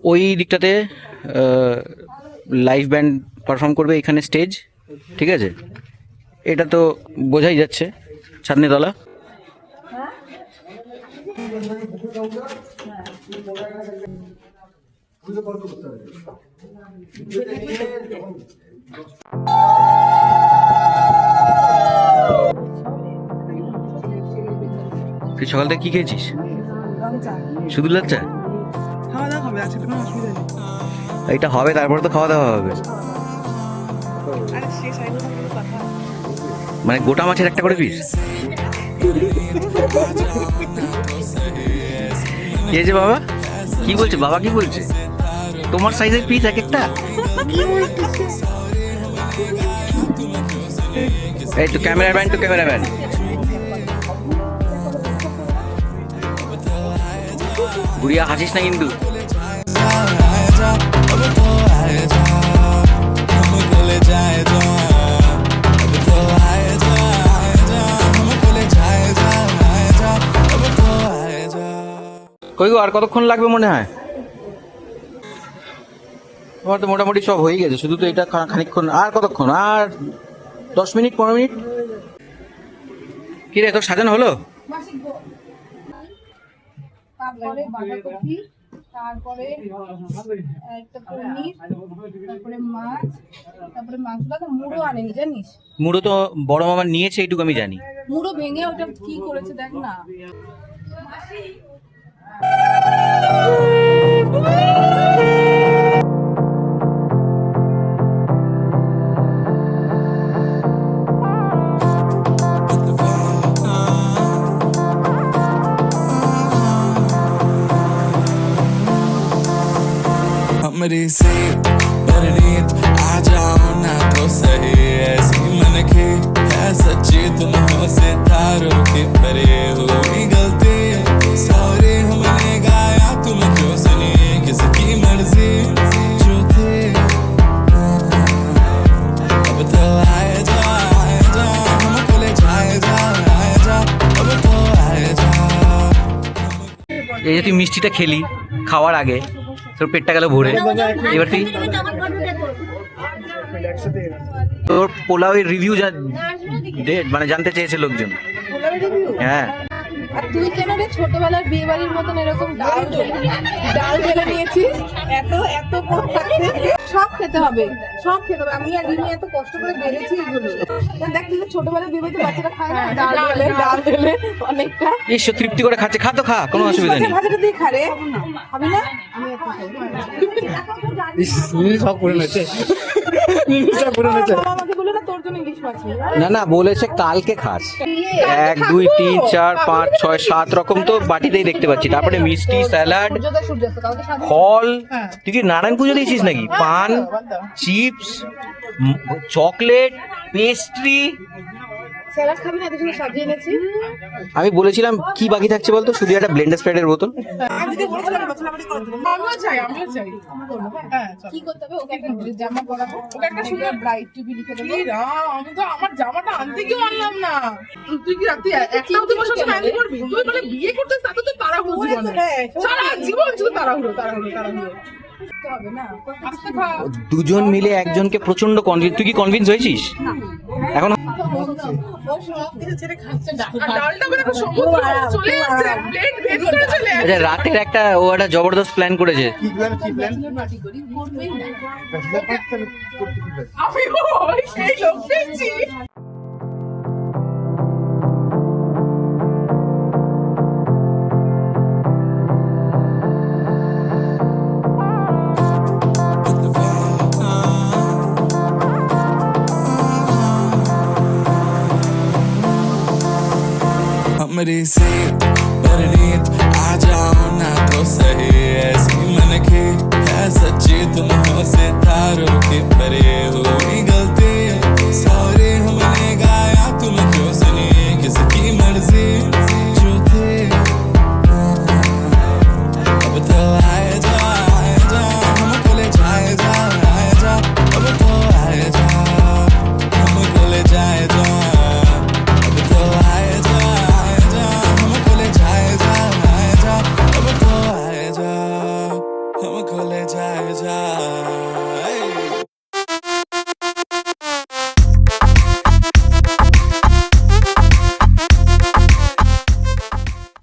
ওই দিকটাতে live band perform করবে, এখানে স্টেজ, ঠিক আছে? এটা তো বোঝাই যাচ্ছে ছাদনি তলা। তুই সকাল থেকে কি খেয়েছিস? শুধু লাচ্চা? এইটা হবে তারপর তো খাওয়া দাওয়া হবে। মানে গোটা মাছের একটা করে পিস? কে যে বাবা কি বলছে? বাবা কি বলছে? তোমার সাইজের পিস এক একটা? এই তো ক্যামেরাম্যান, তো ক্যামেরাম্যান গুড়িয়া হাসিস না কিন্তু। কই গো, আর কতক্ষণ লাগবে মনে হয়? তোমার তো মোটামুটি সব হয়ে গেছে, শুধু তো এটা খানিকক্ষণ। আর কতক্ষণ? আর 10 মিনিট 15 মিনিট। কি রে, তোর সাজানো হলো? তারপরে বাঁধাকপি, তারপরে একটা পনির, তারপরে মাছ, তারপরে মাছটা তো মুড়ো আনেনি জানিস? মুড়ো তো বড় মামা নিয়েছে, এইটুকু আমি জানি। মুড়ো ভেঙে ওটা কি করেছে দেখ না। मेरी से परनीत आ जाओ ना तो सही, ऐसी मन की है सच्ची, तुम हो सितारों की परे हुई गलती, सॉरी हमने गाया तुम क्यों सुनी, किसकी मर्जी जो थी। अब तो आए जा हमको ले जाए जा, अब तो आए जा। এই যে তুই মিষ্টিটা খেলি খাওয়ার আগে, তোর পেটটা গেল ভরে। এবার তুই তোর পোলাওয়ের রিভিউ মানে জানতে চেয়েছে লোকজন। হ্যাঁ, আর তুই কেন রে ছোটবেলার বিয়ে বাড়ির মতন এরকম ডাল ঢেলে নিয়েছিস? এত এত পথ থাকতে সব খেতে হবে, সব খেতে হবে। আমি আর রিমি এত কষ্ট করে বেড়েছি এগুলো। দেখ তুই ছোটবেলার বিয়ে বাড়িতে বাচ্চারা খায় না, ডাল ঢেলে অনেকটা। এই তৃপ্তি করে খাচ্ছে, খা তো খা, কোনো অসুবিধা নেই। ভাজাটা দিয়ে খা রে, খাবি না? আমি এত আমাকে বলে না তোর জন্য ইলিশ মাছ। না না, বলেছে কালকে খাস। 1 2 3 4 5 6 7 রকম তো বাটিতেই দেখতে পাচ্ছি। তারপরে মিষ্টি, স্যালাড, ফল। তুই কি নারায়ণ পুজো দিয়েছিস নাকি? পান, চিপস, চকলেট, পেস্ট্রি। স্যালাড খাবি না? এত সুন্দর সাজিয়ে এনেছি। আমি বলেছিলাম কি বাকি থাকছে বলতো? শুধু একটা ব্লেন্ডার স্প্রাইটের বোতল। কি করতে হবে? ওকে একটা জামা পরাবো, ওকে একটা সুন্দর ব্রাইট টুপি লিখে দেবো। আমি তো আমার জামাটা আনতে গিয়েও আনলাম না। তুই কি রাতে একটাও তোমার সাথে ম্যানেজ করবি? তুই মানে বিয়ে করতে তাতে তো তাড়াহুড়ো জীবনে, সারা জীবন শুধু তাড়াহুড়ো। হবে না, আস্তে খা। দুজন মিলে একজনকে প্রচন্ড কনভিন্স। তুই কি কনভিন্স হয়েছিস এখন? ও সব কিছু ছেড়ে খাচ্ছে, আর ডালটা মানে সমুদ্র চলে যাচ্ছে, প্লেট ভেদ করে চলে যাচ্ছে। আচ্ছা, রাতের একটা জবরদস্ত প্ল্যান করেছে। আমি ওই সেই লোক পেয়েছি। मेरी से परनीत आ जाओ ना तो सही, ऐसी मन की है सच्ची, तुम हो सितारों की परे हुई गलती,